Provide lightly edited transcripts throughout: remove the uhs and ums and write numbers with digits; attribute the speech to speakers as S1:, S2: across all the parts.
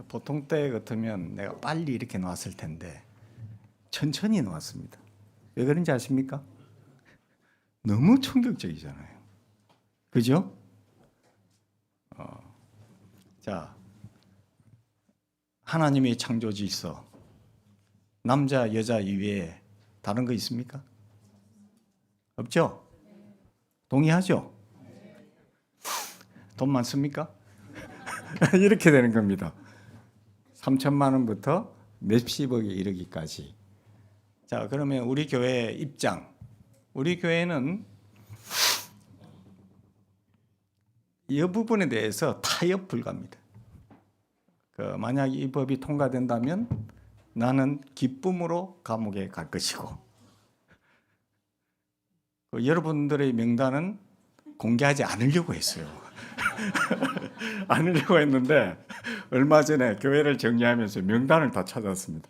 S1: 보통 때 같으면 내가 빨리 이렇게 놓았을 텐데 천천히 놓았습니다. 왜 그런지 아십니까? 너무 충격적이잖아요. 그죠? 자, 하나님의 창조지 있어. 남자, 여자 이외에 다른 거 있습니까? 없죠? 동의하죠? 돈 많습니까? 이렇게 되는 겁니다. 3천만 원부터 몇십억에 이르기까지. 자, 그러면 우리 교회 입장. 우리 교회는 이 부분에 대해서 타협 불가입니다. 만약 이 법이 통과된다면 나는 기쁨으로 감옥에 갈 것이고, 여러분들의 명단은 공개하지 않으려고 했어요. 않으려고 했는데 얼마 전에 교회를 정리하면서 명단을 다 찾았습니다.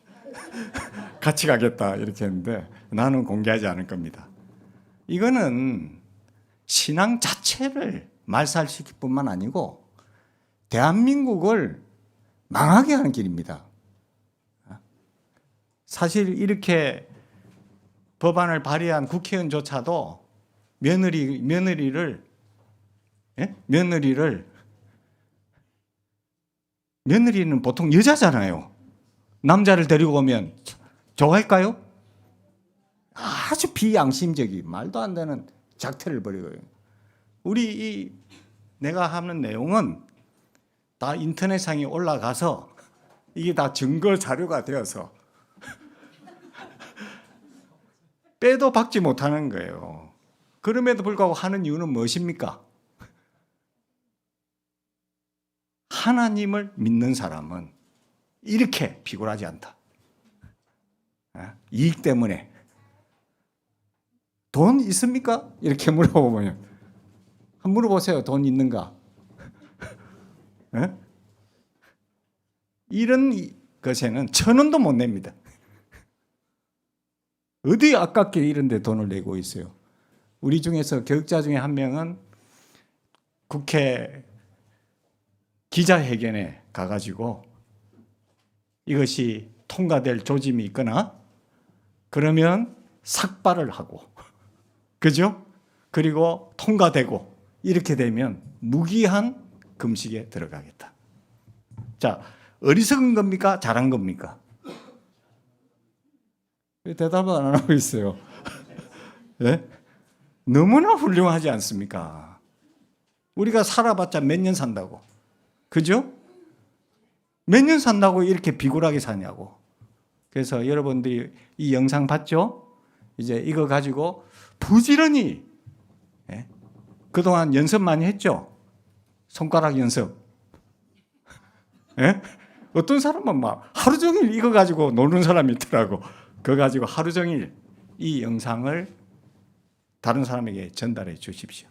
S1: 같이 가겠다 이렇게 했는데 나는 공개하지 않을 겁니다. 이거는 신앙 자체를 말살시킬 뿐만 아니고 대한민국을 망하게 하는 길입니다. 사실 이렇게 법안을 발의한 국회의원조차도 며느리를 며느리는 보통 여자잖아요. 남자를 데리고 오면 좋아할까요? 아주 비양심적이 말도 안 되는 작태를 벌이고요. 내가 하는 내용은 다 인터넷상에 올라가서 이게 다 증거 자료가 되어서 빼도 박지 못하는 거예요. 그럼에도 불구하고 하는 이유는 무엇입니까? 하나님을 믿는 사람은 이렇게 비굴하지 않다. 이익 때문에. 돈 있습니까? 이렇게 물어보면 한번 물어보세요. 돈 있는가? 이런 것에는 1,000원도 못 냅니다. 어디 아깝게 이런 데 돈을 내고 있어요. 우리 중에서 교육자 중에 한 명은 국회 기자회견에 가가지고 이것이 통과될 조짐이 있거나 그러면 삭발을 하고, 그죠? 그리고 통과되고 이렇게 되면 무기한 금식에 들어가겠다. 자, 어리석은 겁니까? 잘한 겁니까? 대답을 안 하고 있어요. 네? 너무나 훌륭하지 않습니까? 우리가 살아봤자 몇 년 산다고. 그죠? 몇 년 산다고 이렇게 비굴하게 사냐고. 그래서 여러분들이 이 영상 봤죠? 이제 이거 가지고 부지런히 그동안 연습 많이 했죠? 손가락 연습. 어떤 사람은 막 하루 종일 이거 가지고 노는 사람이 있더라고. 그거 가지고 하루 종일 이 영상을 다른 사람에게 전달해 주십시오.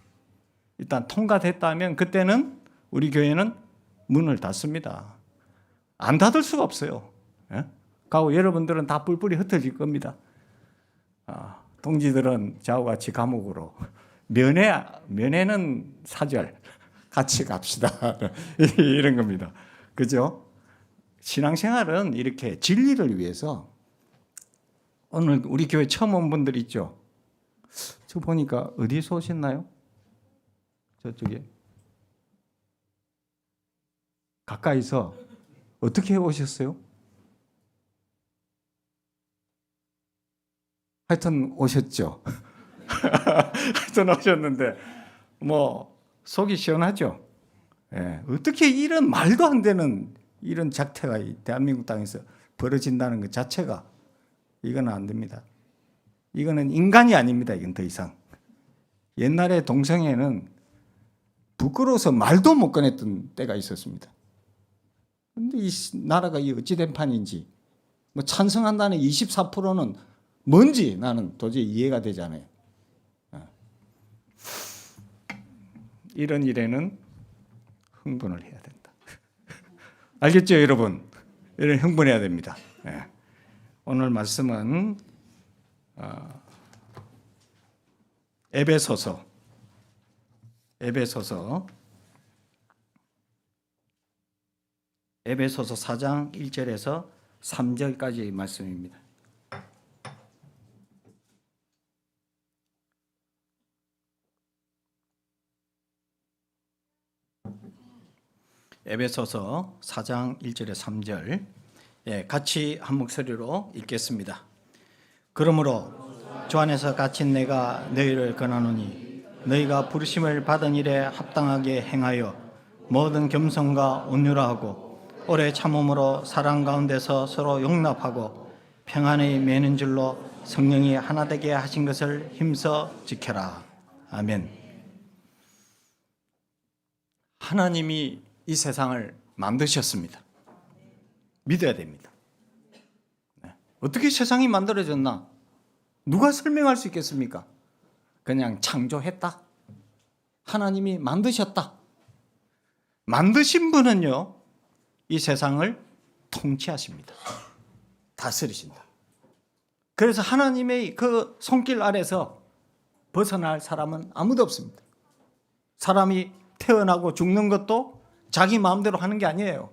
S1: 일단 통과됐다면 그때는 우리 교회는 문을 닫습니다. 안 닫을 수가 없어요. 가고 여러분들은 다 뿔뿔이 흩어질 겁니다. 동지들은 저하고 같이 감옥으로 면회는 사절 같이 갑시다. 이런 겁니다. 그죠? 신앙생활은 이렇게 진리를 위해서 오늘 우리 교회 처음 온 분들 있죠? 저 보니까 어디서 오셨나요? 저쪽에 가까이서 어떻게 오셨어요? 하여튼 오셨죠. 하여튼 오셨는데 뭐 속이 시원하죠. 어떻게 이런 말도 안 되는 이런 작태가 대한민국 땅에서 벌어진다는 것 자체가 이거는 안 됩니다. 이거는 인간이 아닙니다. 이건 더 이상. 옛날에 동성애는 부끄러워서 말도 못 꺼냈던 때가 있었습니다. 그런데 이 나라가 어찌된 판인지 뭐 찬성한다는 24%는 뭔지 나는 도저히 이해가 되지 않아요. 이런 일에는 흥분을 해야 된다. 알겠죠, 여러분? 이런 흥분해야 됩니다. 오늘 말씀은 에베소서 1장 에베소서 4장 1절에서 3절까지의 말씀입니다. 에베소서 4장 1절에 3절 같이 한 목소리로 읽겠습니다. 그러므로 주 안에서 갇힌 내가 너희를 권하노니 너희가 부르심을 받은 일에 합당하게 행하여 모든 겸손과 온유하고 오래 참음으로 사랑 가운데서 서로 용납하고 평안에 매는 줄로 성령이 하나 되게 하신 것을 힘써 지켜라. 아멘. 하나님이 이 세상을 만드셨습니다. 믿어야 됩니다. 어떻게 세상이 만들어졌나? 누가 설명할 수 있겠습니까? 그냥 창조했다. 하나님이 만드셨다. 만드신 분은요, 이 세상을 통치하십니다. 다스리신다. 그래서 하나님의 그 손길 아래서 벗어날 사람은 아무도 없습니다. 사람이 태어나고 죽는 것도 자기 마음대로 하는 게 아니에요.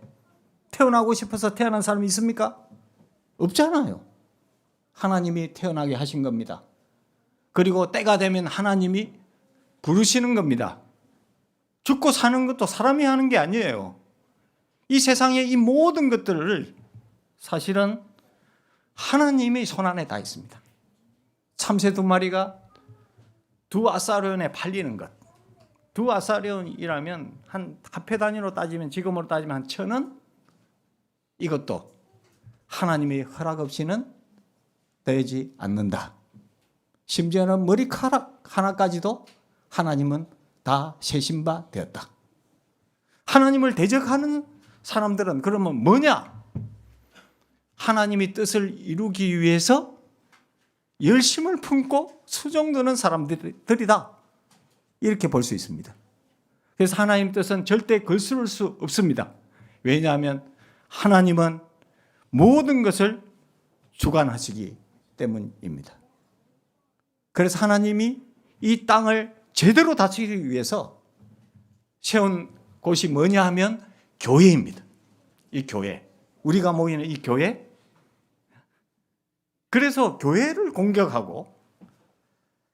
S1: 태어나고 싶어서 태어난 사람이 있습니까? 없잖아요. 하나님이 태어나게 하신 겁니다. 그리고 때가 되면 하나님이 부르시는 겁니다. 죽고 사는 것도 사람이 하는 게 아니에요. 이 세상의 이 모든 것들을 사실은 하나님의 손안에 다 있습니다. 참새 2마리가 2아사리온에 팔리는 것. 2아사리온이라면 한 화폐 단위로 따지면, 지금으로 따지면 한 1,000원? 이것도 하나님의 허락 없이는 되지 않는다. 심지어는 머리카락 하나까지도 하나님은 다 세신 바 되었다. 하나님을 대적하는 사람들은 그러면 뭐냐? 하나님의 뜻을 이루기 위해서 열심을 품고 수종드는 사람들이다. 이렇게 볼 수 있습니다. 그래서 하나님 뜻은 절대 거스를 수 없습니다. 왜냐하면 하나님은 모든 것을 주관하시기 때문입니다. 그래서 하나님이 이 땅을 제대로 다스리기 위해서 세운 곳이 뭐냐 하면 교회입니다. 이 교회. 우리가 모이는 이 교회. 그래서 교회를 공격하고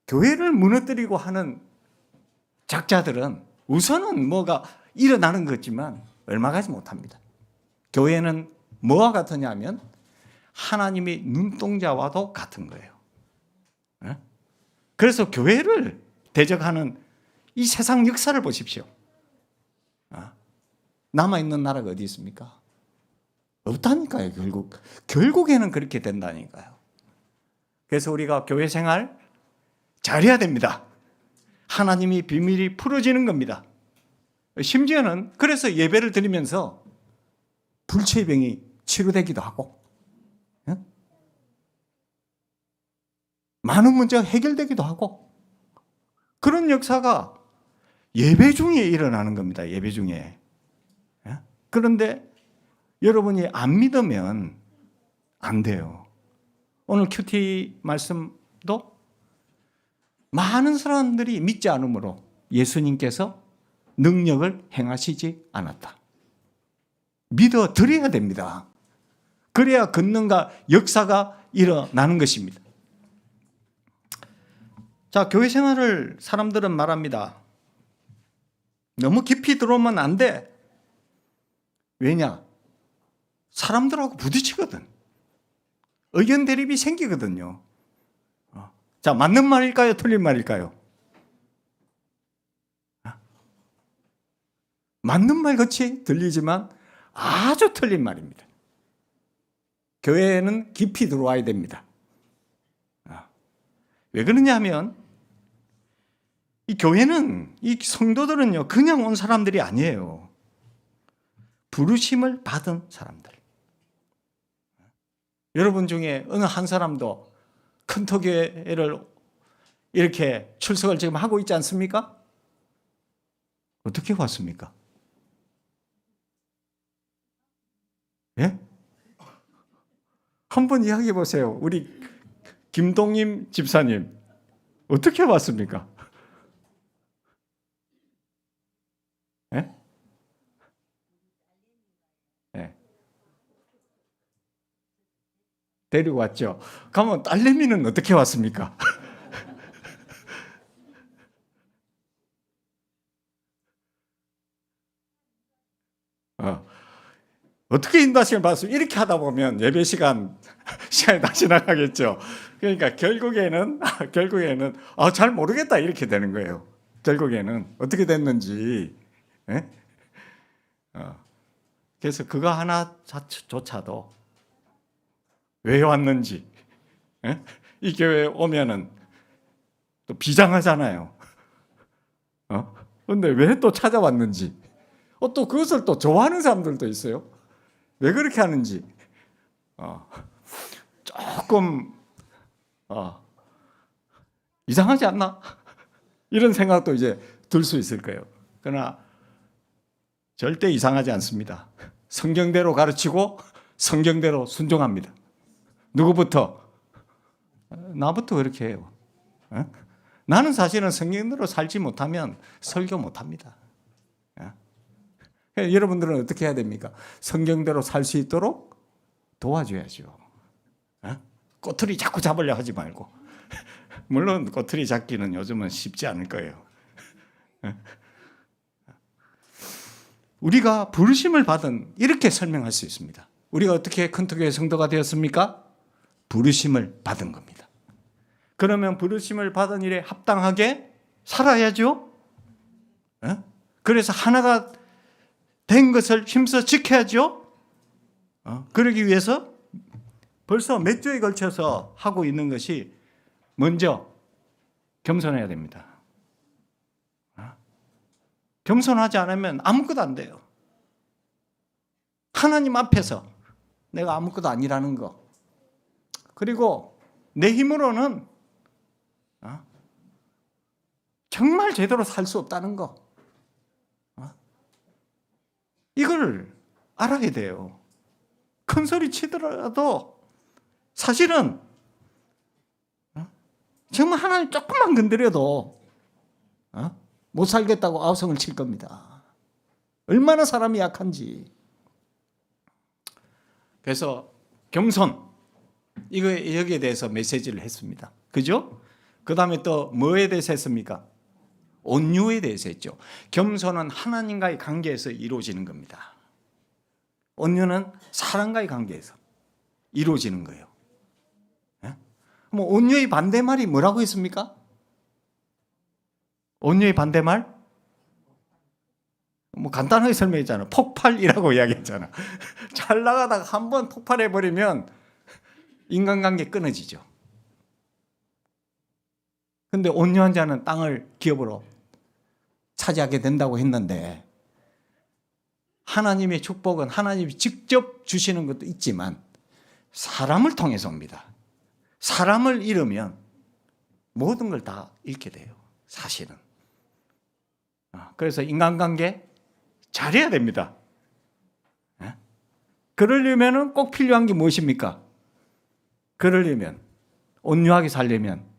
S1: 교회를 무너뜨리고 하는 작자들은 우선은 뭐가 일어나는 거지만 얼마 가지 못합니다. 교회는 뭐와 같으냐 하면 하나님의 눈동자와도 같은 거예요. 그래서 교회를 대적하는 이 세상 역사를 보십시오. 남아있는 나라가 어디 있습니까? 없다니까요. 결국에는 그렇게 된다니까요. 그래서 우리가 교회 생활 잘해야 됩니다. 하나님이 비밀이 풀어지는 겁니다. 심지어는 그래서 예배를 드리면서 불치의 병이 치료되기도 하고 많은 문제가 해결되기도 하고 그런 역사가 예배 중에 일어나는 겁니다. 예배 중에. 그런데 여러분이 안 믿으면 안 돼요. 오늘 큐티 말씀도 많은 사람들이 믿지 않으므로 예수님께서 능력을 행하시지 않았다. 믿어 드려야 됩니다. 그래야 권능과 역사가 일어나는 것입니다. 자, 교회 생활을 사람들은 말합니다. 너무 깊이 들어오면 안 돼. 왜냐? 사람들하고 부딪히거든. 의견 대립이 생기거든요. 자, 맞는 말일까요? 틀린 말일까요? 맞는 말 같이 들리지만 아주 틀린 말입니다. 교회에는 깊이 들어와야 됩니다. 왜 그러냐 하면 이 교회는, 이 성도들은요, 그냥 온 사람들이 아니에요. 부르심을 받은 사람들. 여러분 중에 어느 한 사람도 큰터교회를 이렇게 출석을 지금 하고 있지 않습니까? 어떻게 왔습니까? 예? 한번 이야기해 보세요. 우리 김동임 집사님 어떻게 왔습니까? 예? 예. 데리고 왔죠. 가면 딸내미는 어떻게 왔습니까? 어떻게 인도하시는 받았으면 이렇게 하다 보면 예배 시간이 다 지나가겠죠. 그러니까 결국에는 잘 모르겠다 이렇게 되는 거예요. 결국에는 어떻게 됐는지. 예? 그래서 그거 하나조차도 왜 왔는지, 예? 이 교회에 오면은 또 비장하잖아요. 근데 왜 또 찾아왔는지, 또 그것을 또 좋아하는 사람들도 있어요. 왜 그렇게 하는지, 조금, 이상하지 않나? 이런 생각도 이제 들 수 있을 거예요. 그러나 절대 이상하지 않습니다. 성경대로 가르치고 성경대로 순종합니다. 누구부터? 나부터 그렇게 해요. 나는 사실은 성경대로 살지 못하면 설교 못합니다. 여러분들은 어떻게 해야 됩니까? 성경대로 살 수 있도록 도와줘야죠. 꼬투리 자꾸 잡으려 하지 말고. 물론 꼬투리 잡기는 요즘은 쉽지 않을 거예요. 우리가 부르심을 받은, 이렇게 설명할 수 있습니다. 우리가 어떻게 큰토교회 성도가 되었습니까? 부르심을 받은 겁니다. 그러면 부르심을 받은 일에 합당하게 살아야죠. 그래서 하나가 된 것을 힘써 지켜야죠. 그러기 위해서 벌써 몇 주에 걸쳐서 하고 있는 것이, 먼저 겸손해야 됩니다. 겸손하지 않으면 아무것도 안 돼요. 하나님 앞에서 내가 아무것도 아니라는 거. 그리고 내 힘으로는 정말 제대로 살 수 없다는 거. 이걸 알아야 돼요. 큰 소리 치더라도 사실은 정말 하나님 조금만 건드려도 못 살겠다고 아우성을 칠 겁니다. 얼마나 사람이 약한지. 그래서 겸손, 여기에 대해서 메시지를 했습니다. 그죠? 그 다음에 또 뭐에 대해서 했습니까? 온유에 대해서 했죠. 겸손은 하나님과의 관계에서 이루어지는 겁니다. 온유는 사람과의 관계에서 이루어지는 거예요. 온유의 반대말이 뭐라고 했습니까? 온유의 반대말? 간단하게 설명했잖아. 폭발이라고 이야기했잖아. 잘 나가다가 한번 폭발해버리면 인간관계 끊어지죠. 근데 온유한 자는 땅을 기업으로 차지하게 된다고 했는데, 하나님의 축복은 하나님이 직접 주시는 것도 있지만 사람을 통해서 옵니다. 사람을 잃으면 모든 걸 다 잃게 돼요, 사실은. 그래서 인간관계 잘해야 됩니다. 그러려면 꼭 필요한 게 무엇입니까? 그러려면, 온유하게 살려면,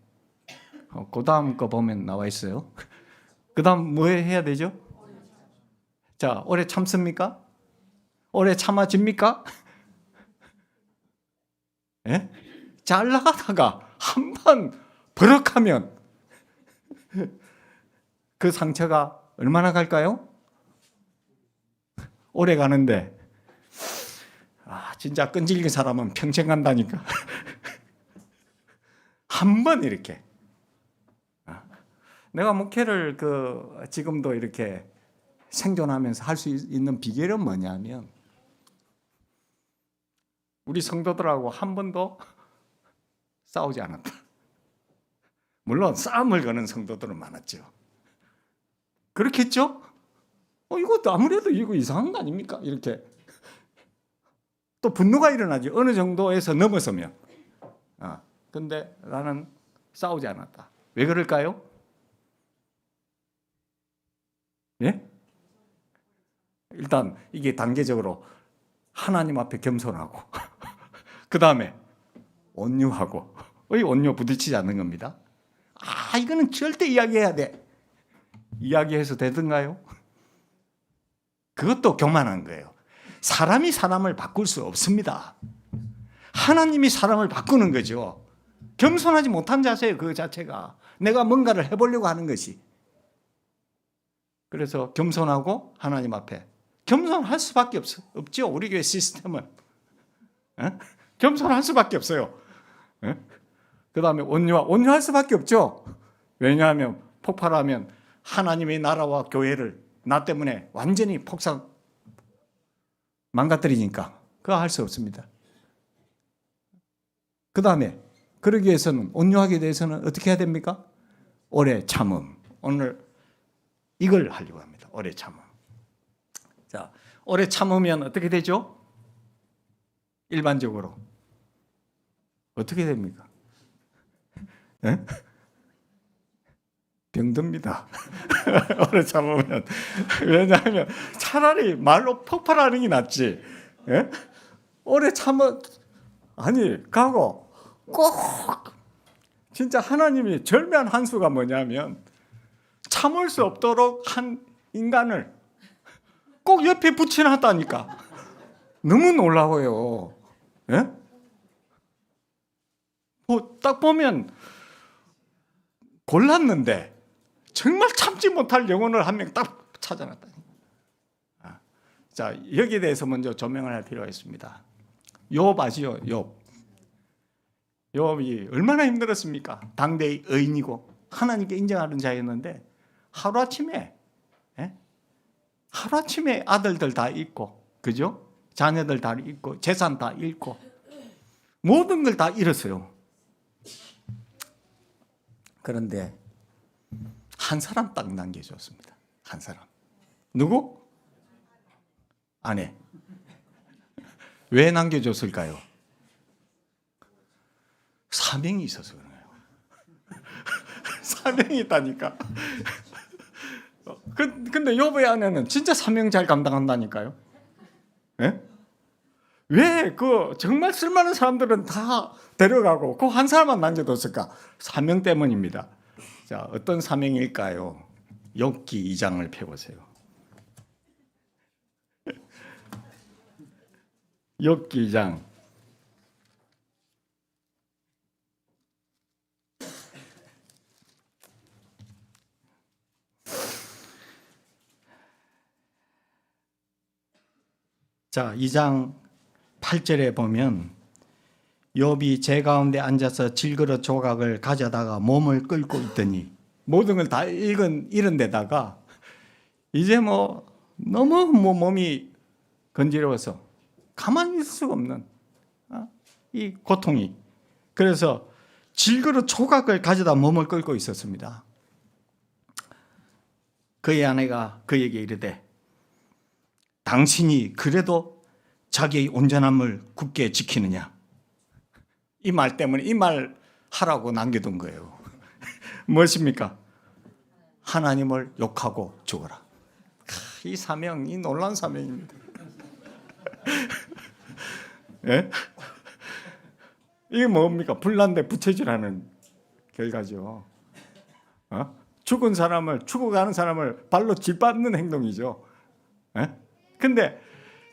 S1: 그 다음 거 보면 나와 있어요. 그 다음 뭐 해야 되죠? 자, 오래 참습니까? 오래 참아집니까? 예? 잘 나가다가 한번 버럭하면 그 상처가 얼마나 갈까요? 오래 가는데, 진짜 끈질긴 사람은 평생 간다니까. 한번 이렇게. 내가 목회를 지금도 이렇게 생존하면서 할 수 있는 비결은 뭐냐면, 우리 성도들하고 한 번도 싸우지 않았다. 물론 싸움을 거는 성도들은 많았죠. 그렇겠죠? 이것도 아무래도 이거 이상한 거 아닙니까? 이렇게. 또 분노가 일어나죠. 어느 정도에서 넘어서면. 근데 나는 싸우지 않았다. 왜 그럴까요? 예? 일단 이게 단계적으로 하나님 앞에 겸손하고 그 다음에 온유하고, 온유 부딪히지 않는 겁니다. 이거는 절대 이야기해야 돼. 이야기해서 되던가요? 그것도 교만한 거예요. 사람이 사람을 바꿀 수 없습니다. 하나님이 사람을 바꾸는 거죠. 겸손하지 못한 자세예요. 그 자체가. 내가 뭔가를 해보려고 하는 것이. 그래서 겸손하고 하나님 앞에 겸손할 수밖에 없죠. 우리 교회 시스템은. 겸손할 수밖에 없어요. 그 다음에 온유할 수밖에 없죠. 왜냐하면 폭발하면 하나님의 나라와 교회를 나 때문에 완전히 망가뜨리니까 그거 할 수 없습니다. 그 다음에 그러기 위해서는 온유하게 대해서는 어떻게 해야 됩니까? 오래 참음. 오늘 이걸 하려고 합니다. 오래 참음. 자, 오래 참으면 어떻게 되죠? 일반적으로 어떻게 됩니까? 병듭니다. 오래 참으면. 왜냐하면 차라리 말로 폭발하는 게 낫지. 오래 참아 가고 꼭 진짜 하나님이 절묘한 한 수가 뭐냐면 참을 수 없도록 한 인간을 꼭 옆에 붙여놨다니까. 너무 놀라워요. 딱 보면 골랐는데 정말 참지 못할 영혼을 한 명 딱 찾아놨다니. 자, 여기에 대해서 먼저 조명을 할 필요가 있습니다. 욥 아시죠? 욥이 얼마나 힘들었습니까? 당대의 의인이고 하나님께 인정하는 자였는데 하루아침에 아들들 다 잃고, 그죠? 자녀들 다 잃고, 재산 다 잃고, 모든 걸 다 잃었어요. 그런데 한 사람 딱 남겨줬습니다. 한 사람. 누구? 아내. 왜 남겨줬을까요? 사명이 있어서 그래요. 사명이 있다니까. 근데 욥의 아내는 진짜 사명 잘 감당한다니까요. 왜 정말 쓸만한 사람들은 다 데려가고 그 한 사람만 남겨뒀을까? 사명 때문입니다. 자, 어떤 사명일까요? 욥기 2장을 펴보세요. 욥기 2장. 자, 2장 8절에 보면 욥이 제 가운데 앉아서 질그릇 조각을 가져다가 몸을 끌고 있더니, 모든 걸 다 잃은 데다가 이제 너무 몸이 건지러워서 가만히 있을 수가 없는 이 고통이. 그래서 질그릇 조각을 가져다 몸을 끌고 있었습니다. 그의 아내가 그에게 이르되 당신이 그래도 자기의 온전함을 굳게 지키느냐? 이 말 때문에 이 말 하라고 남겨둔 거예요. 무엇입니까? 하나님을 욕하고 죽어라. 이 사명, 이 놀라운 사명입니다. 이게 뭡니까? 불난데 부채질하는 결과죠. 죽은 사람을, 죽어가는 사람을 발로 짓밟는 행동이죠. 근데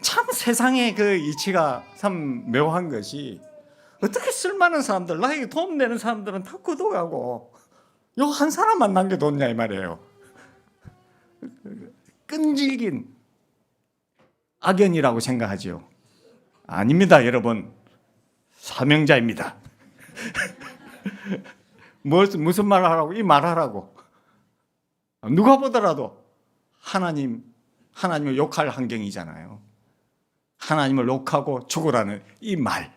S1: 참 세상의 그 이치가 참 묘한 것이, 어떻게 쓸만한 사람들, 나에게 도움되는 사람들은 다 굳어가고 요 한 사람만 남겨뒀냐 이 말이에요. 끈질긴 악연이라고 생각하죠. 아닙니다, 여러분. 사명자입니다. 무슨 말 하라고? 이 말 하라고. 누가 보더라도 하나님을 욕할 환경이잖아요. 하나님을 욕하고 죽으라는 이 말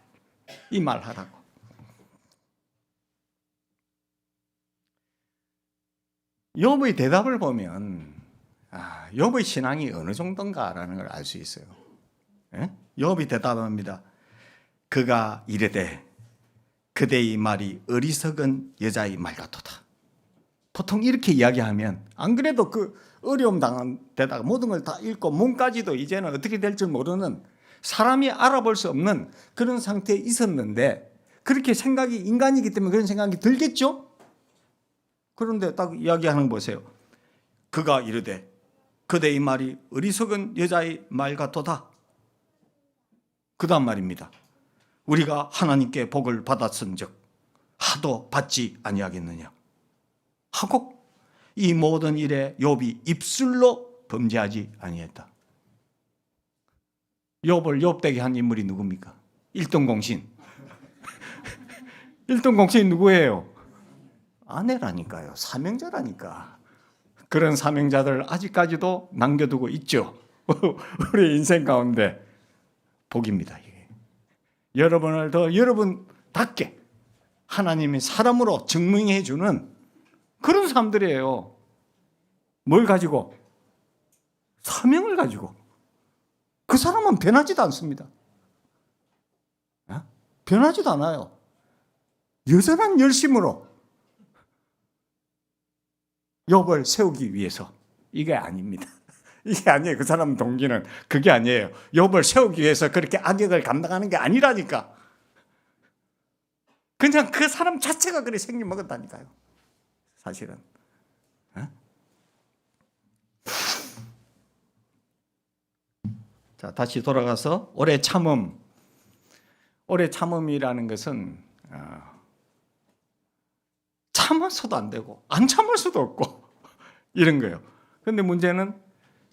S1: 하라고. 욥의 대답을 보면 욥의 신앙이 어느 정도인가라는 걸 알 수 있어요. 욥이 대답합니다. 그가 이르되 그대의 말이 어리석은 여자의 말 같도다. 보통 이렇게 이야기하면, 안 그래도 그 어려움 당한 데다가 모든 걸 다 잃고 몸까지도 이제는 어떻게 될 줄 모르는, 사람이 알아볼 수 없는 그런 상태에 있었는데, 그렇게 생각이, 인간이기 때문에 그런 생각이 들겠죠? 그런데 딱 이야기하는 거 보세요. 그가 이르되 그대의 말이 어리석은 여자의 말 같도다. 그 다음 말입니다. 우리가 하나님께 복을 받았은즉 하도 받지 아니하겠느냐 하고 이 모든 일에 욥이 입술로 범죄하지 아니했다. 욥을 욥되게 한 인물이 누굽니까? 일등공신. 일등공신이 누구예요? 아내라니까요. 사명자라니까. 그런 사명자들 아직까지도 남겨두고 있죠. 우리 인생 가운데 복입니다. 이게. 여러분을 더 여러분답게 하나님이 사람으로 증명해 주는 그런 사람들이에요. 뭘 가지고? 사명을 가지고. 그 사람은 변하지도 않습니다. 변하지도 않아요. 여전한 열심으로 욥을 세우기 위해서. 이게 아닙니다. 이게 아니에요. 그 사람 동기는 그게 아니에요. 욥을 세우기 위해서 그렇게 악역을 감당하는 게 아니라니까. 그냥 그 사람 자체가 그렇게 생겨먹었다니까요. 사실은. 자, 다시 돌아가서 오래 참음. 오래 참음이라는 것은 참아서도 안 되고 안 참을 수도 없고 이런 거예요. 그런데 문제는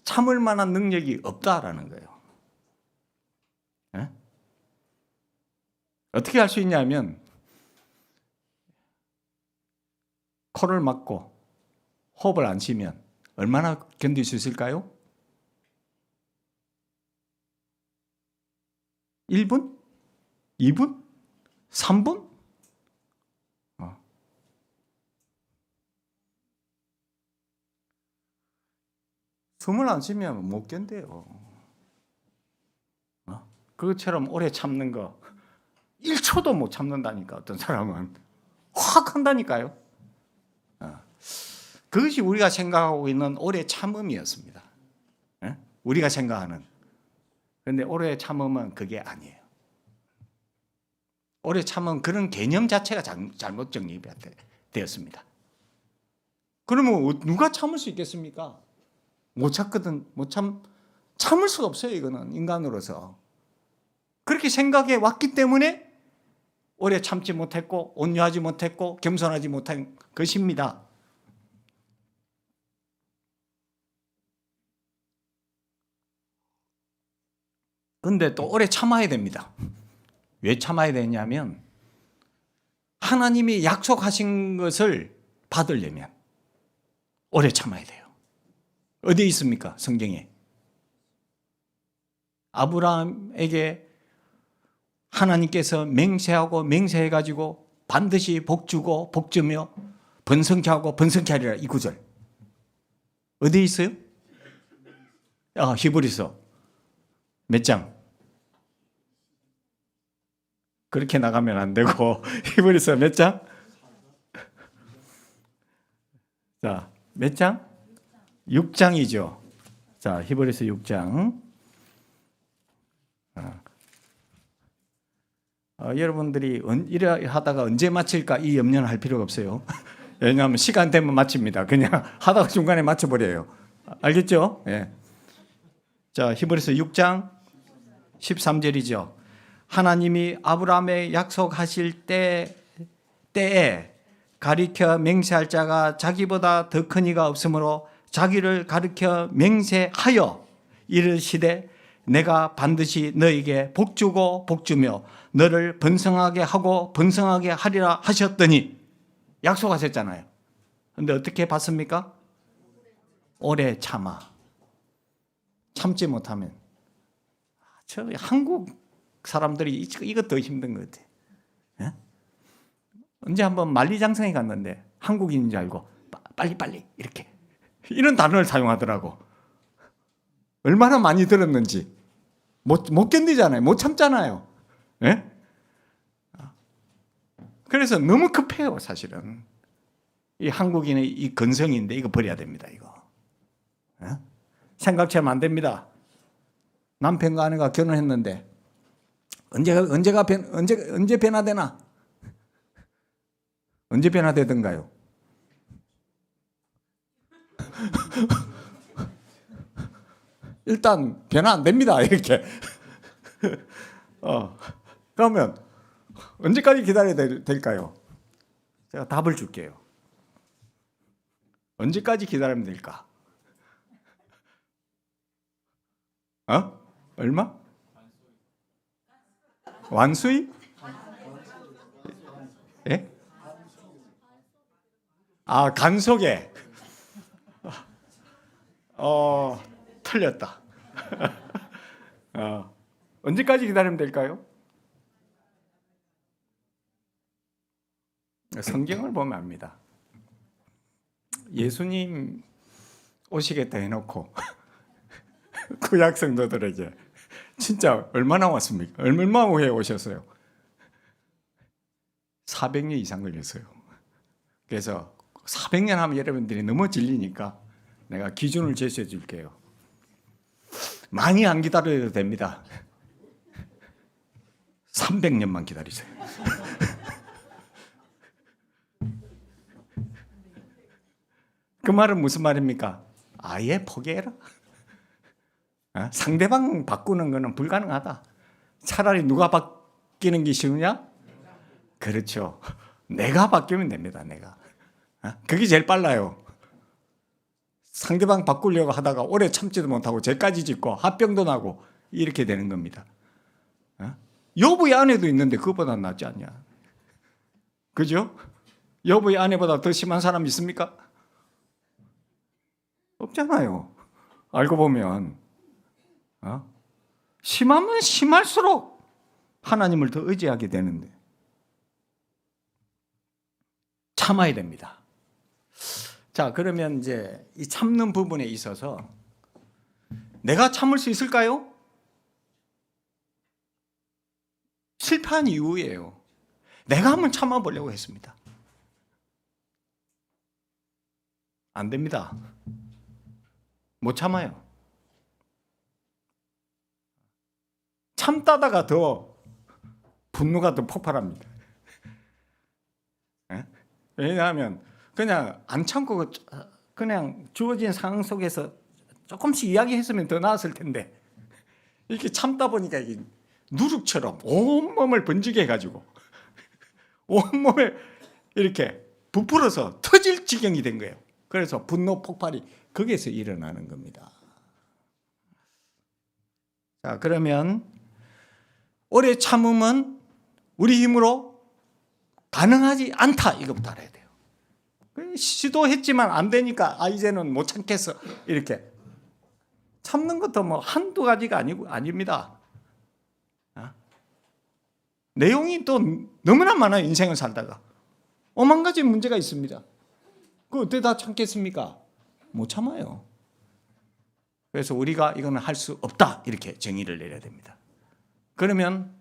S1: 참을 만한 능력이 없다라는 거예요. 어떻게 할 수 있냐면 코를 막고 호흡을 안 쉬면 얼마나 견딜 수 있을까요? 1분? 2분? 3분? 숨을 안 쉬면 못 견뎌요. 그것처럼 오래 참는 거 1초도 못 참는다니까. 어떤 사람은 확 한다니까요. 그것이 우리가 생각하고 있는 오래 참음이었습니다. 우리가 생각하는. 그런데 오래 참음은 그게 아니에요. 오래 참음 그런 개념 자체가 잘못 정립되었습니다. 그러면 누가 참을 수 있겠습니까? 못 참거든. 참을 수가 없어요. 이거는 인간으로서. 그렇게 생각해 왔기 때문에 오래 참지 못했고 온유하지 못했고 겸손하지 못한 것입니다. 그런데 또 오래 참아야 됩니다. 왜 참아야 되냐면 하나님이 약속하신 것을 받으려면 오래 참아야 돼요. 어디에 있습니까? 성경에. 아브라함에게 하나님께서 맹세하고 맹세해가지고 반드시 복주고 복주며 번성케 하고 번성케 하리라. 이 구절 어디에 있어요? 히브리서 몇 장? 그렇게 나가면 안 되고 히브리서 몇 장? 자, 몇 장? 6장이죠. 자, 히브리서 6장. 여러분들이 이래 하다가 언제 마칠까 이 염려는 할 필요가 없어요. 왜냐하면 시간 되면 마칩니다. 그냥 하다가 중간에 맞춰버려요. 알겠죠? 예. 자, 히브리서 6장 13절이죠. 하나님이 아브라함에 약속하실 때에 가리켜 맹세할 자가 자기보다 더 큰 이가 없으므로 자기를 가리켜 맹세하여 이르시되 내가 반드시 너에게 복주고 복주며 너를 번성하게 하고 번성하게 하리라 하셨더니 약속하셨잖아요. 그런데 어떻게 받습니까? 오래 참지 못하면. 저 한국 사람들이 이거 더 힘든 것 같아요. 예? 언제 한번 만리장성에 갔는데 한국인인 줄 알고 빨리 이렇게 이런 단어를 사용하더라고. 얼마나 많이 들었는지. 못 견디잖아요. 못 참잖아요. 예? 그래서 너무 급해요, 사실은. 이 한국인의 이 근성인데 이거 버려야 됩니다, 이거. 예? 생각처럼 안 됩니다. 남편과 아내가 결혼했는데 언제 변화되나? 언제 변화되던가요? 일단 변화 안 됩니다. 이렇게. 그러면 언제까지 기다려야 될까요? 제가 답을 줄게요. 언제까지 기다리면 될까? 얼마? 완수이? 예? 간속에. 틀렸다. 언제까지 기다리면 될까요? 성경을 보면 압니다. 예수님 오시겠다 해놓고 구약 성도들에게 진짜 얼마나 왔습니까? 얼마 후에 오셨어요? 400년 이상 걸렸어요. 그래서 400년 하면 여러분들이 너무 질리니까 내가 기준을 제시해 줄게요. 많이 안 기다려도 됩니다. 300년만 기다리세요. 그 말은 무슨 말입니까? 아예 포기해라. 상대방 바꾸는 거는 불가능하다. 차라리 누가 바뀌는 게 쉬우냐? 그렇죠. 내가 바뀌면 됩니다. 내가. 그게 제일 빨라요. 상대방 바꾸려고 하다가 오래 참지도 못하고 죄까지 짓고 합병도 나고 이렇게 되는 겁니다. 여부의 아내도 있는데 그것보다 낫지 않냐? 그죠? 여부의 아내보다 더 심한 사람 있습니까? 없잖아요. 알고 보면 심하면 심할수록 하나님을 더 의지하게 되는데 참아야 됩니다. 자, 그러면 이제 이 참는 부분에 있어서 내가 참을 수 있을까요? 실패한 이유예요. 내가 한번 참아보려고 했습니다. 안 됩니다. 못 참아요. 참다다가 더 분노가 더 폭발합니다. 왜냐하면 그냥 안 참고 그냥 주어진 상황 속에서 조금씩 이야기했으면 더 나았을 텐데 이렇게 참다 보니까 이게 누룩처럼 온몸을 번지게 해가지고 온몸을 이렇게 부풀어서 터질 지경이 된 거예요. 그래서 분노 폭발이 거기에서 일어나는 겁니다. 자, 그러면 오래 참음은 우리 힘으로 가능하지 않다. 이것부터 알아야 돼요. 시도했지만 안 되니까 이제는 못 참겠어. 이렇게 참는 것도 뭐 한두 가지가 아닙니다. 내용이 또 너무나 많아요. 인생을 살다가 오만 가지 문제가 있습니다. 그거 어떻게 다 참겠습니까? 못 참아요. 그래서 우리가 이거는 할 수 없다 이렇게 정의를 내려야 됩니다. 그러면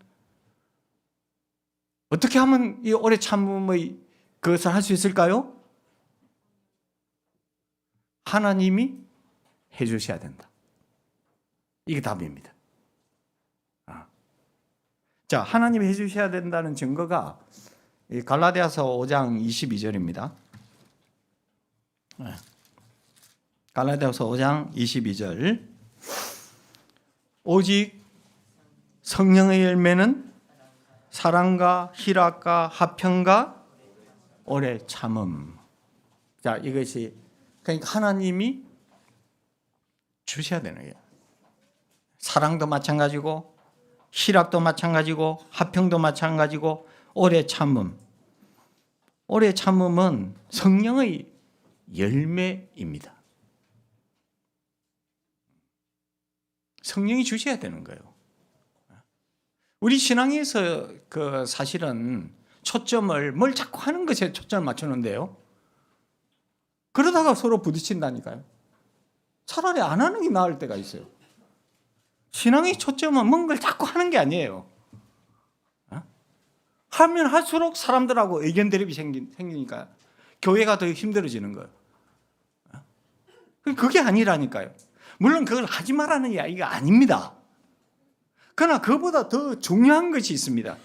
S1: 어떻게 하면 이 오래 참음의 그것을 할 수 있을까요? 하나님이 해주셔야 된다. 이게 답입니다. 자, 하나님이 해주셔야 된다는 증거가 갈라디아서 5장 22절입니다. 갈라디아서 5장 22절. 오직 성령의 열매는 사랑과 희락과 화평과 오래 참음. 자, 이것이 그러니까 하나님이 주셔야 되는 거예요. 사랑도 마찬가지고 희락도 마찬가지고 화평도 마찬가지고 오래 참음. 오래 참음은 성령의 열매입니다. 성령이 주셔야 되는 거예요. 우리 신앙에서 사실은 초점을 뭘 자꾸 하는 것에 초점을 맞추는데요. 그러다가 서로 부딪힌다니까요. 차라리 안 하는 게 나을 때가 있어요. 신앙의 초점은 뭔가를 자꾸 하는 게 아니에요. 하면 할수록 사람들하고 의견 대립이 생기니까 교회가 더 힘들어지는 거예요. 그게 아니라니까요. 물론 그걸 하지 말라는 이야기가 아닙니다. 그러나 그보다 더 중요한 것이 있습니다.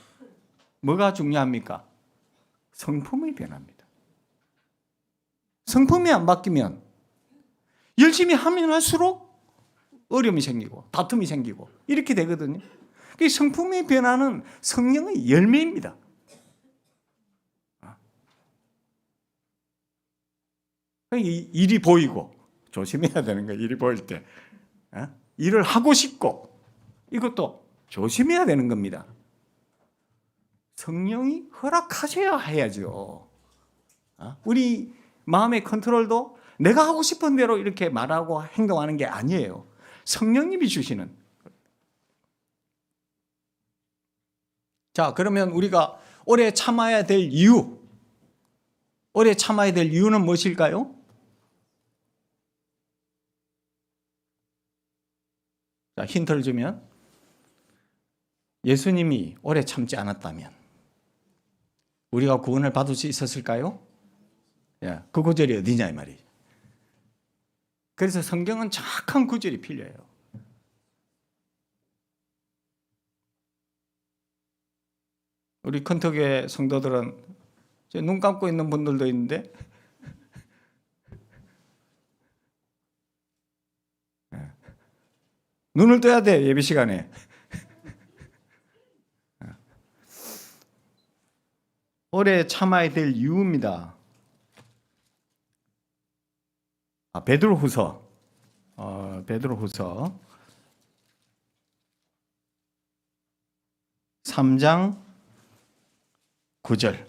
S1: 뭐가 중요합니까? 성품이 변합니다. 성품이 안 바뀌면 열심히 하면 할수록 어려움이 생기고 다툼이 생기고 이렇게 되거든요. 그 성품의 변화는 성령의 열매입니다. 일이 보이고 조심해야 되는 거예요. 일이 보일 때 일을 하고 싶고 이것도 조심해야 되는 겁니다. 성령이 허락하셔야 해야죠. 우리 마음의 컨트롤도 내가 하고 싶은 대로 이렇게 말하고 행동하는 게 아니에요. 성령님이 주시는. 자, 그러면 우리가 오래 참아야 될 이유, 오래 참아야 될 이유는 무엇일까요? 자, 힌트를 주면 예수님이 오래 참지 않았다면 우리가 구원을 받을 수 있었을까요? 그 구절이 어디냐 이 말이에요. 그래서 성경은 정확한 구절이 필요해요. 우리 컨터교회 성도들은 눈 감고 있는 분들도 있는데 눈을 떠야 돼, 예배 시간에. 오래 참아야 될 이유입니다. 베드로후서 3장 9절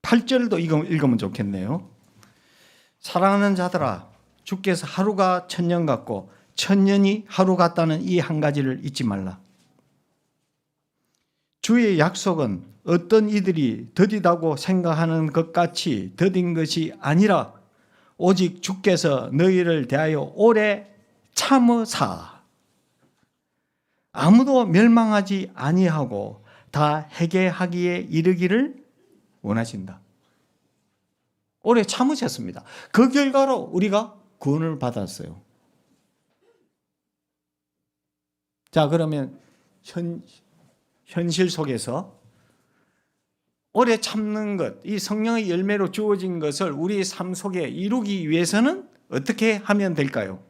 S1: 8절도 읽으면 좋겠네요. 사랑하는 자들아, 주께서 하루가 천년 같고 천년이 하루 같다는 이 한 가지를 잊지 말라. 주의 약속은 어떤 이들이 더디다고 생각하는 것 같이 더딘 것이 아니라 오직 주께서 너희를 대하여 오래 참으사 아무도 멸망하지 아니하고 다 회개하기에 이르기를 원하신다. 오래 참으셨습니다. 그 결과로 우리가 구원을 받았어요. 자, 그러면 현실 속에서 오래 참는 것, 이 성령의 열매로 주어진 것을 우리의 삶 속에 이루기 위해서는 어떻게 하면 될까요?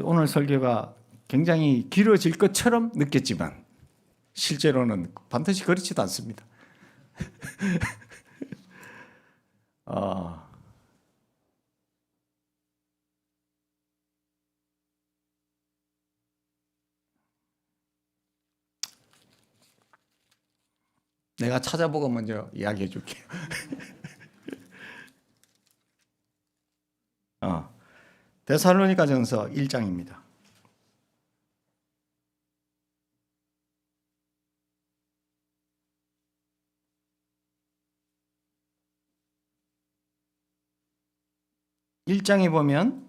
S1: 오늘 설교가 굉장히 길어질 것처럼 느꼈지만 실제로는 반드시 그렇지도 않습니다. 내가 찾아보고 먼저 이야기해 줄게요. 데살로니가전서 1장입니다. (1장에) 보면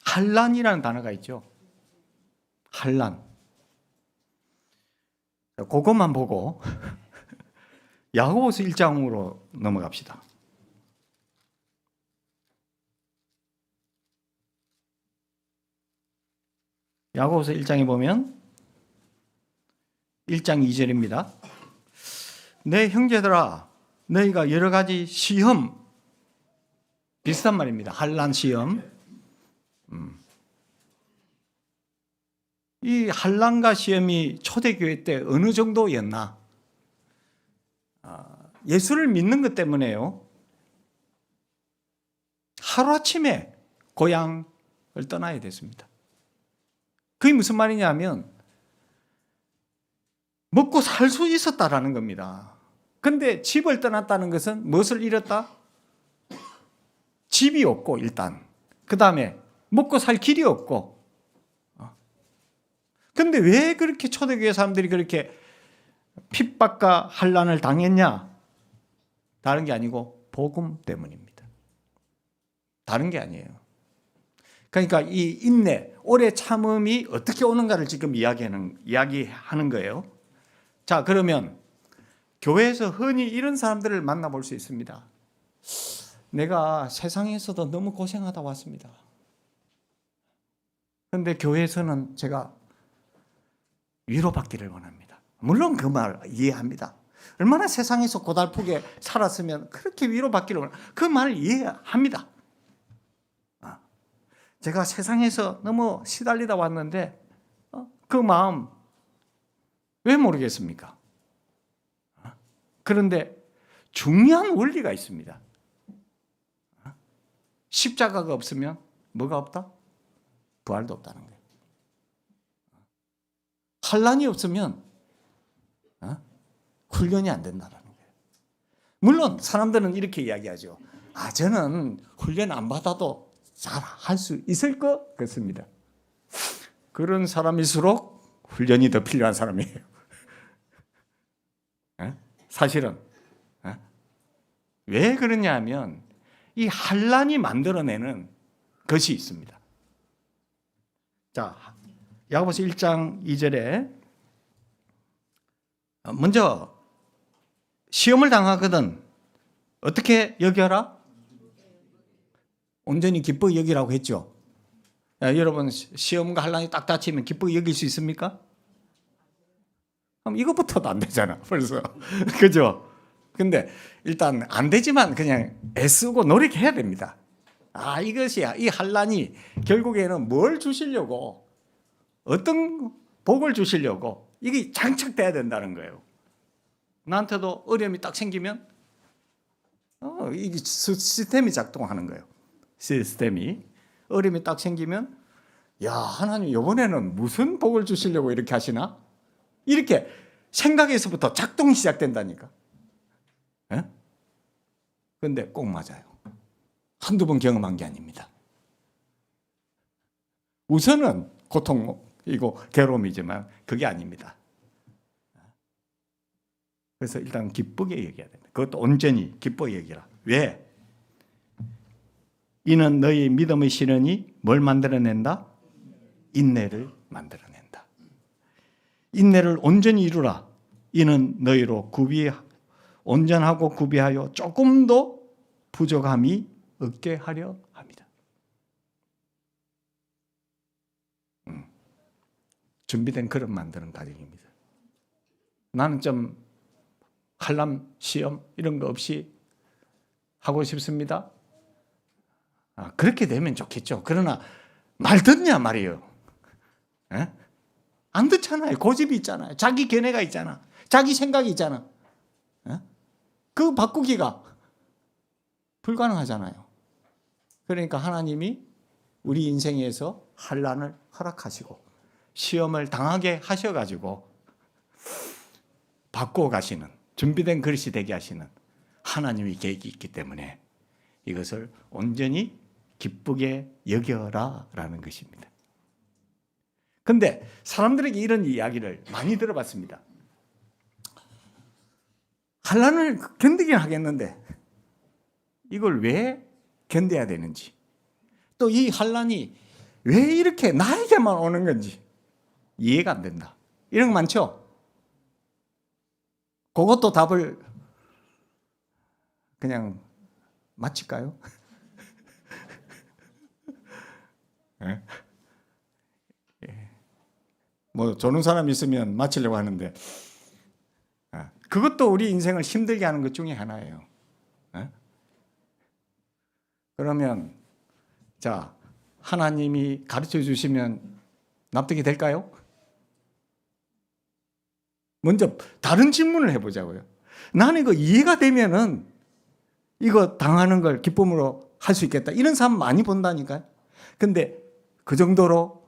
S1: 환난이라는 단어가 있죠. 환난. 그것만 보고 야고보서 1장으로 넘어갑시다. 야고보서 1장에 보면 1장 2절입니다. 내 형제들아, 너희가 여러 가지 시험, 비슷한 말입니다. 환난 시험. 이 환난과 시험이 초대교회 때 어느 정도였나? 예수를 믿는 것 때문에요. 하루아침에 고향을 떠나야 됐습니다. 그게 무슨 말이냐면 먹고 살 수 있었다라는 겁니다. 그런데 집을 떠났다는 것은 무엇을 잃었다? 집이 없고 일단 그 다음에 먹고 살 길이 없고. 그런데 왜 그렇게 초대교회 사람들이 그렇게 핍박과 환난을 당했냐? 다른 게 아니고 복음 때문입니다. 다른 게 아니에요. 그러니까 이 인내, 오래 참음이 어떻게 오는가를 지금 이야기하는 거예요. 자, 그러면 교회에서 흔히 이런 사람들을 만나볼 수 있습니다. 내가 세상에서도 너무 고생하다 왔습니다. 그런데 교회에서는 제가 위로받기를 원합니다. 물론 그 말 이해합니다. 얼마나 세상에서 고달프게 살았으면 그렇게 위로받기를 원합니다. 그 말을 이해합니다. 제가 세상에서 너무 시달리다 왔는데 그 마음 왜 모르겠습니까? 그런데 중요한 원리가 있습니다. 십자가가 없으면 뭐가 없다? 부활도 없다는 거예요. 환란이 없으면 훈련이 안 된다는 거예요. 물론 사람들은 이렇게 이야기하죠. 저는 훈련 안 받아도 잘 할 수 있을 것 같습니다. 그런 사람일수록 훈련이 더 필요한 사람이에요. 사실은 왜 그러냐 하면 이 환란이 만들어내는 것이 있습니다. 자, 야고보서 1장 2절에 먼저 시험을 당하거든 어떻게 여겨라? 온전히 기쁘게 여기라고 했죠. 여러분 시험과 환란이 딱 닥치면 기쁘게 여길 수 있습니까? 그럼 이것부터도 안 되잖아 벌써. 그죠? 근데 일단 안 되지만 그냥 애쓰고 노력해야 됩니다. 이것이야. 이 환란이 결국에는 뭘 주시려고, 어떤 복을 주시려고 이게 장착돼야 된다는 거예요. 나한테도 어려움이 딱 생기면 이게 시스템이 작동하는 거예요. 시스템이 어려움이 딱 생기면 하나님 이번에는 무슨 복을 주시려고 이렇게 하시나? 이렇게 생각에서부터 작동이 시작된다니까. 그런데 꼭 맞아요. 한두 번 경험한 게 아닙니다. 우선은 고통이고 괴로움이지만 그게 아닙니다. 그래서 일단 기쁘게 얘기해야 됩니다. 그것도 온전히 기쁘게 얘기하라. 왜? 이는 너희 믿음의 실현이 뭘 만들어낸다? 인내를 만들어낸다. 인내를 온전히 이루라. 이는 너희로 온전하고 구비하여 조금도 부족함이 없게 하려 합니다. 준비된 그릇 만드는 과정입니다. 나는 좀 환란, 시험 이런 거 없이 하고 싶습니다. 그렇게 되면 좋겠죠. 그러나 말 듣냐 말이에요. 안 듣잖아요. 고집이 있잖아요. 자기 견해가 있잖아. 자기 생각이 있잖아. 그거 바꾸기가 불가능하잖아요. 그러니까 하나님이 우리 인생에서 환란을 허락하시고 시험을 당하게 하셔가지고 바꾸어 가시는, 준비된 그릇이 되게 하시는 하나님의 계획이 있기 때문에 이것을 온전히 기쁘게 여겨라라는 것입니다. 그런데 사람들에게 이런 이야기를 많이 들어봤습니다. 환란을 견디긴 하겠는데 이걸 왜 견뎌야 되는지, 또 이 환란이 왜 이렇게 나에게만 오는 건지 이해가 안 된다. 이런 거 많죠? 그것도 답을 그냥 마칠까요? 네? 뭐 조는 사람 있으면 마치려고 하는데 그것도 우리 인생을 힘들게 하는 것 중에 하나예요. 그러면 자, 하나님이 가르쳐 주시면 납득이 될까요? 먼저 다른 질문을 해보자고요. 나는 이거 이해가 되면은 이거 당하는 걸 기쁨으로 할 수 있겠다. 이런 사람 많이 본다니까요. 근데 그 정도로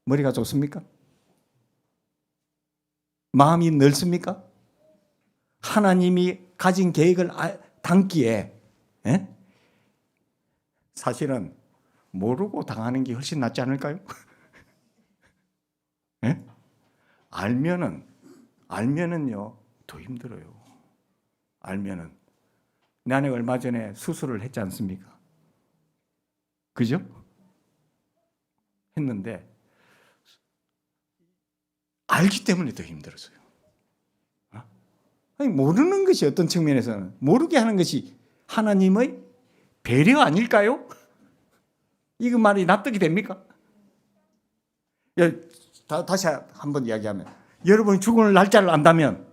S1: 머리가 좋습니까? 마음이 넓습니까? 하나님이 가진 계획을 담기에 사실은 모르고 당하는 게 훨씬 낫지 않을까요? 알면은요 더 힘들어요. 알면은 내 아내가 얼마 전에 수술을 했지 않습니까? 그죠? 했는데 알기 때문에 더 힘들었어요. 아니, 모르는 것이 어떤 측면에서는 모르게 하는 것이 하나님의 배려 아닐까요? 이거 말이 납득이 됩니까? 다시 한번 이야기하면 여러분이 죽을 날짜를 안다면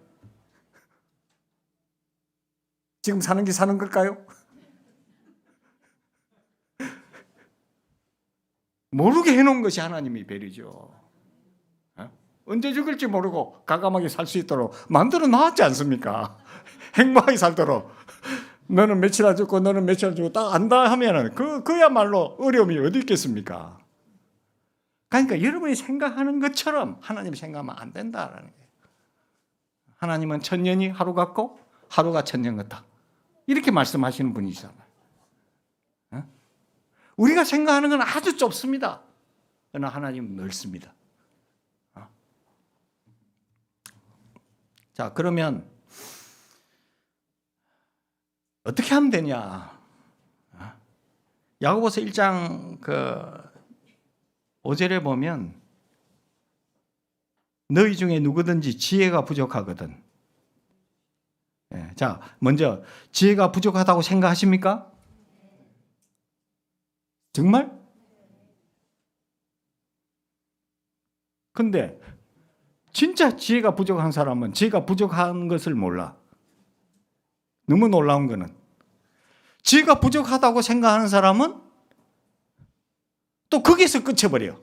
S1: 지금 사는 게 사는 걸까요? 모르게 해놓은 것이 하나님의 배려죠. 언제 죽을지 모르고 과감하게 살 수 있도록 만들어 놨지 않습니까? 행복하게 살도록. 너는 며칠 안 죽고 너는 며칠 안 죽고 딱 안다 하면은 그야말로 어려움이 어디 있겠습니까? 그러니까 여러분이 생각하는 것처럼 하나님 생각하면 안 된다라는 거예요. 하나님은 천년이 하루 같고 하루가 천년 같다. 이렇게 말씀하시는 분이잖아요. 우리가 생각하는 건 아주 좁습니다. 그러나 하나님은 넓습니다. 자, 그러면 어떻게 하면 되냐? 야고보서 1장 5절에 보면 너희 중에 누구든지 지혜가 부족하거든. 자, 먼저 지혜가 부족하다고 생각하십니까? 정말? 근데 진짜 지혜가 부족한 사람은 지혜가 부족한 것을 몰라. 너무 놀라운 거는 지혜가 부족하다고 생각하는 사람은 또 거기서 끝쳐버려.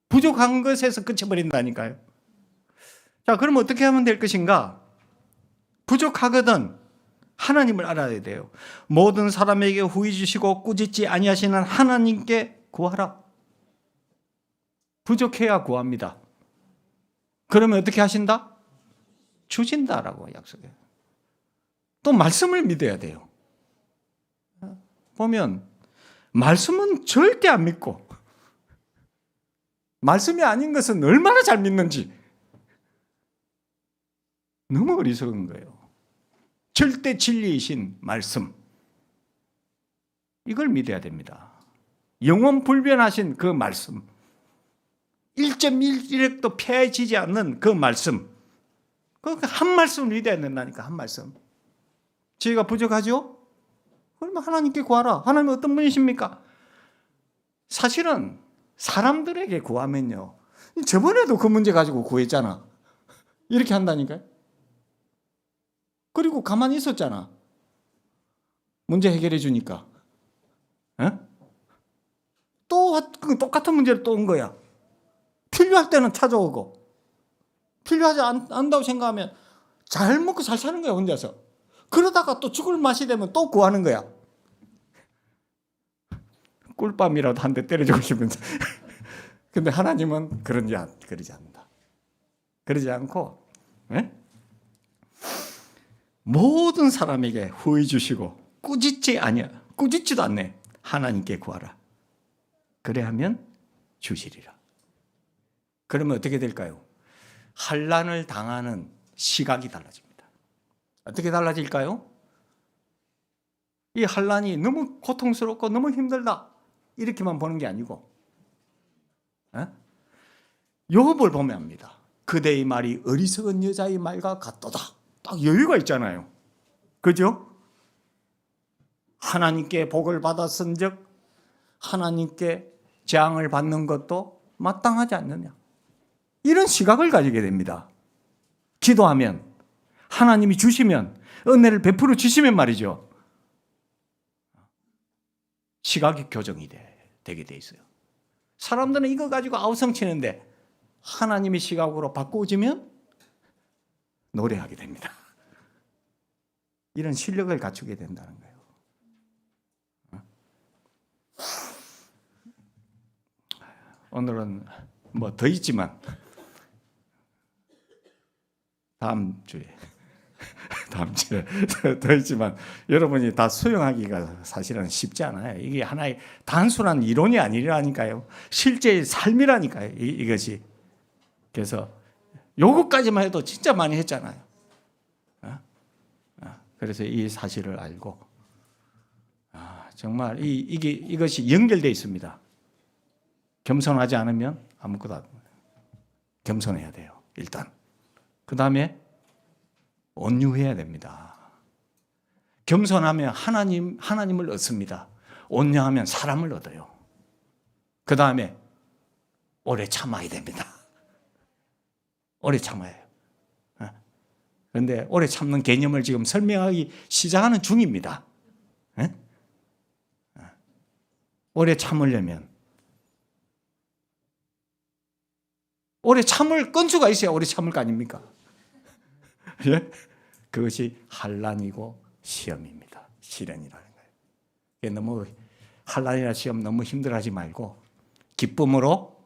S1: 부족한 것에서 끝쳐버린다니까요. 자, 그럼 어떻게 하면 될 것인가? 부족하거든 하나님을 알아야 돼요. 모든 사람에게 후히 주시고 꾸짖지 아니하시는 하나님께 구하라. 부족해야 구합니다. 그러면 어떻게 하신다? 주신다라고 약속해요. 또 말씀을 믿어야 돼요. 보면 말씀은 절대 안 믿고 말씀이 아닌 것은 얼마나 잘 믿는지 너무 어리석은 거예요. 절대 진리이신 말씀, 이걸 믿어야 됩니다. 영원 불변하신 그 말씀, 1.1획도 폐해지지 않는 그 말씀, 그 한 말씀을 믿어야 된다니까. 한 말씀. 지혜가 부족하죠? 그러면 하나님께 구하라. 하나님 어떤 분이십니까? 사실은 사람들에게 구하면요, 저번에도 그 문제 가지고 구했잖아. 이렇게 한다니까요. 그리고 가만히 있었잖아. 문제 해결해 주니까. 또 똑같은 문제를 또 온 거야. 필요할 때는 찾아오고, 필요하지 않다고 생각하면 잘 먹고 잘 사는 거야, 혼자서. 그러다가 또 죽을 맛이 되면 또 구하는 거야. 꿀밤이라도 한 대 때려주고 싶은데. 근데 하나님은 그러지 않는다. 그러지 않고, 모든 사람에게 후히 주시고 꾸짖지도 않네. 하나님께 구하라. 그래 하면 주시리라. 그러면 어떻게 될까요? 환난을 당하는 시각이 달라집니다. 어떻게 달라질까요? 이 환난이 너무 고통스럽고 너무 힘들다 이렇게만 보는 게 아니고, 욥을 보면 압니다. 그대의 말이 어리석은 여자의 말과 같도다. 딱 여유가 있잖아요. 그죠? 하나님께 복을 받았은즉 하나님께 재앙을 받는 것도 마땅하지 않느냐. 이런 시각을 가지게 됩니다. 기도하면, 하나님이 주시면, 은혜를 베풀어 주시면 말이죠, 시각이 교정이 되게 돼 있어요. 사람들은 이거 가지고 아우성치는데 하나님의 시각으로 바꾸어지면 노래하게 됩니다. 이런 실력을 갖추게 된다는 거예요. 오늘은 뭐 더 있지만 다음 주에 더 있지만 여러분이 다 수용하기가 사실은 쉽지 않아요. 이게 하나의 단순한 이론이 아니라니까요. 실제의 삶이라니까요. 이것이. 그래서 요것까지만 해도 진짜 많이 했잖아요. 그래서 이 사실을 알고 정말 이것이 연결되어 있습니다. 겸손하지 않으면 아무것도 안 돼요. 겸손해야 돼요. 일단. 그 다음에 온유해야 됩니다. 겸손하면 하나님을 얻습니다. 온유하면 사람을 얻어요. 그 다음에 오래 참아야 됩니다. 오래 참아야 해요. 그런데 오래 참는 개념을 지금 설명하기 시작하는 중입니다. 오래 참으려면 오래 참을 건수가 있어야 오래 참을 거 아닙니까? 예? 그것이 환난이고 시험입니다. 시련이라는 거예요. 너무 환난이나 시험 너무 힘들어하지 말고 기쁨으로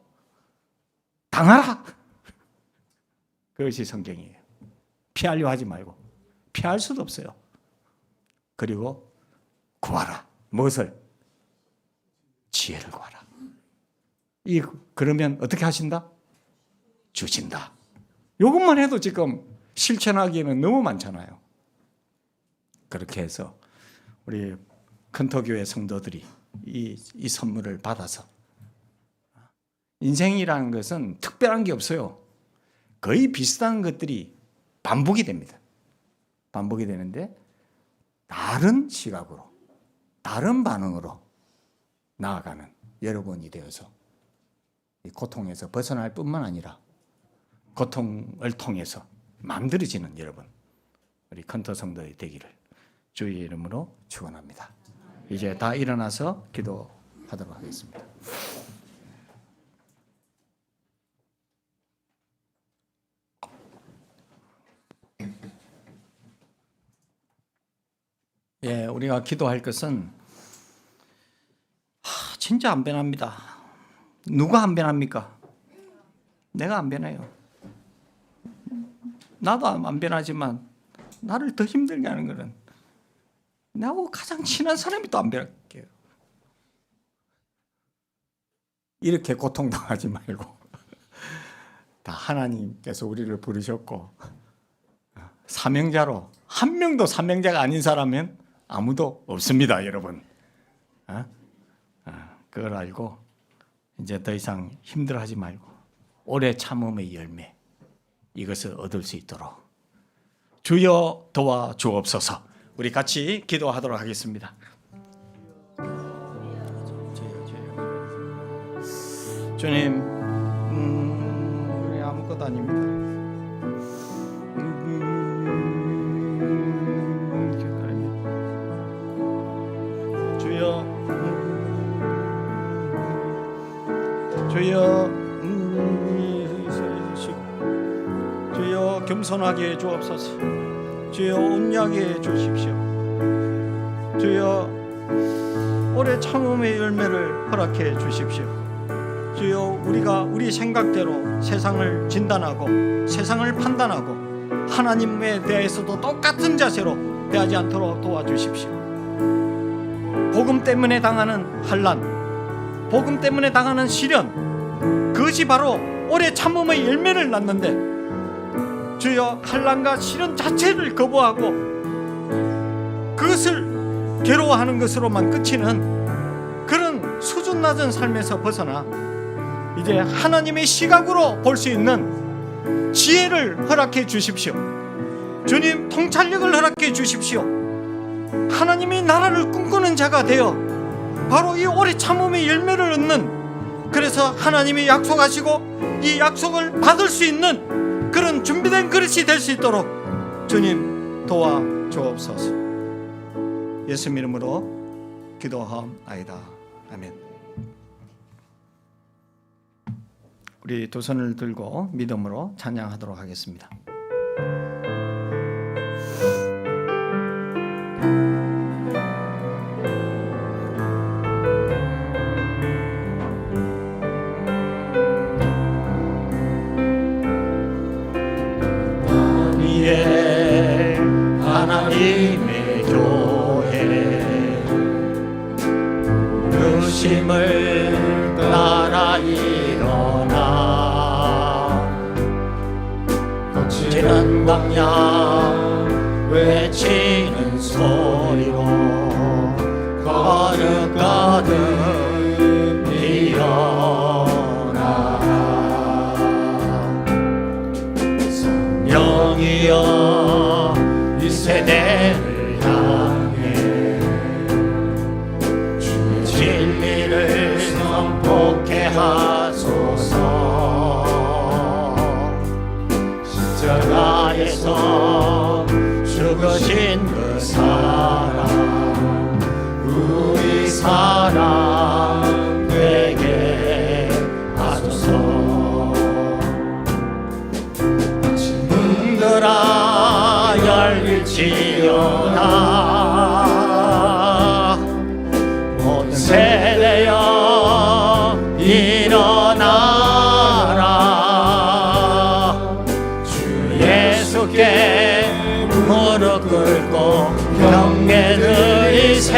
S1: 당하라. 그것이 성경이에요. 피하려 하지 말고. 피할 수도 없어요. 그리고 구하라. 무엇을? 지혜를 구하라. 그러면 어떻게 하신다? 주신다. 이것만 해도 지금 실천하기에는 너무 많잖아요. 그렇게 해서 우리 큰터교회 성도들이 이 선물을 받아서 인생이라는 것은 특별한 게 없어요. 거의 비슷한 것들이 반복이 됩니다. 반복이 되는데 다른 시각으로, 다른 반응으로 나아가는 여러분이 되어서 이 고통에서 벗어날 뿐만 아니라 고통을 통해서 만들어지는 여러분, 우리 컨터 성도의 되기를 주의 이름으로 축원합니다. 이제 다 일어나서 기도하도록 하겠습니다. 예, 우리가 기도할 것은 진짜 안 변합니다. 누가 안 변합니까? 내가 안 변해요. 나도 안 변하지만 나를 더 힘들게 하는 것은 나하고 가장 친한 사람이 또 안 변할게요. 이렇게 고통당하지 말고 다 하나님께서 우리를 부르셨고 사명자로, 한 명도 사명자가 아닌 사람은 아무도 없습니다, 여러분. 그걸 알고 이제 더 이상 힘들어하지 말고 오래 참음의 열매, 이것을 얻을 수 있도록 주여 도와 주옵소서. 우리 같이 기도하도록 하겠습니다. 주님, 우리 아무것도 아닙니다. 주여 겸손하게 해 주옵소서. 주여 온유하게 해 주십시오. 주여 오래 참음의 열매를 허락해 주십시오. 주여 우리가 우리 생각대로 세상을 진단하고 세상을 판단하고 하나님에 대해서도 똑같은 자세로 대하지 않도록 도와주십시오. 복음 때문에 당하는 환난, 복음 때문에 당하는 시련, 그것이 바로 오래 참음의 열매를 낳는데 주여 환난과 시련 자체를 거부하고 그것을 괴로워하는 것으로만 그치는 그런 수준 낮은 삶에서 벗어나 이제 하나님의 시각으로 볼 수 있는 지혜를 허락해 주십시오. 주님, 통찰력을 허락해 주십시오. 하나님의 나라를 꿈꾸는 자가 되어 바로 이 오래 참음의 열매를 얻는, 그래서 하나님이 약속하시고 이 약속을 받을 수 있는 그런 준비된 그릇이 될 수 있도록 주님 도와 주옵소서. 예수 이름으로 기도하옵나이다. 아멘. 우리 두 손을 들고 믿음으로 찬양하도록 하겠습니다.
S2: 하나님의 교회 부르심을 따라 일어나 거칠은 광야 외치는 소리로 거룩가득 피어나라. 성령이여 이 세대를 향해 주의 진리를 선포케 하소서. 십자가에서 죽으신 그 사랑 우리 사랑 되게 하소서. 세대여 일어나라. 주 예수께 무릎 꿇고 경계 드리세.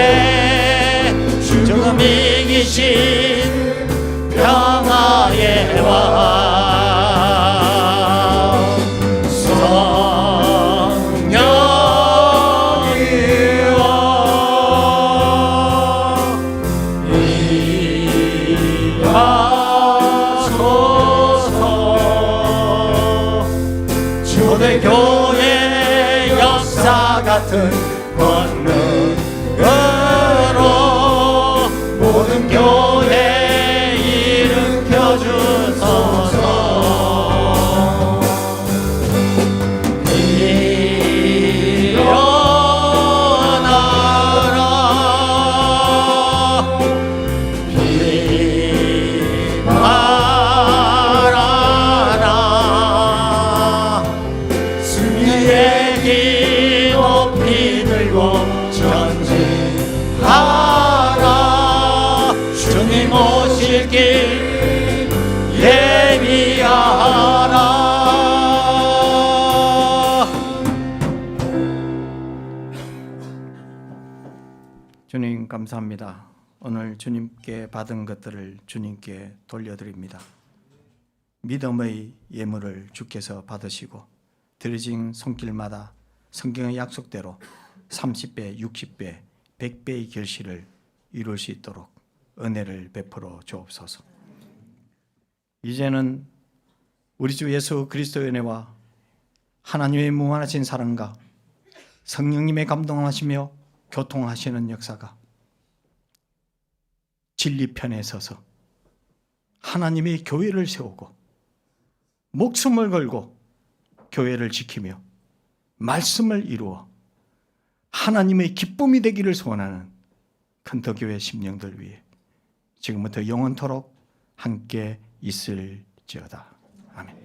S2: 죽음 이기신 평화의 왕 성령이여 임하소서. 초대교회 역사 같은 권능으로 모든 교회 일으켜 주소서. 일어나라. 비말하라. 승리의 길 높이 들고 전진하라. 주님 오실 길 예비하라.
S1: 주님 감사합니다. 오늘 주님께 받은 것들을 주님께 돌려드립니다. 믿음의 예물을 주께서 받으시고 드려진 손길마다 성경의 약속대로 30배, 60배, 100배의 결실을 이룰 수 있도록 은혜를 베풀어 주옵소서. 이제는 우리 주 예수 그리스도의 은혜와 하나님의 무한하신 사랑과 성령님의 감동하시며 교통하시는 역사가 진리편에 서서 하나님의 교회를 세우고 목숨을 걸고 교회를 지키며 말씀을 이루어 하나님의 기쁨이 되기를 소원하는 큰터교회 심령들 위해 지금부터 영원토록 함께 있을지어다. 아멘.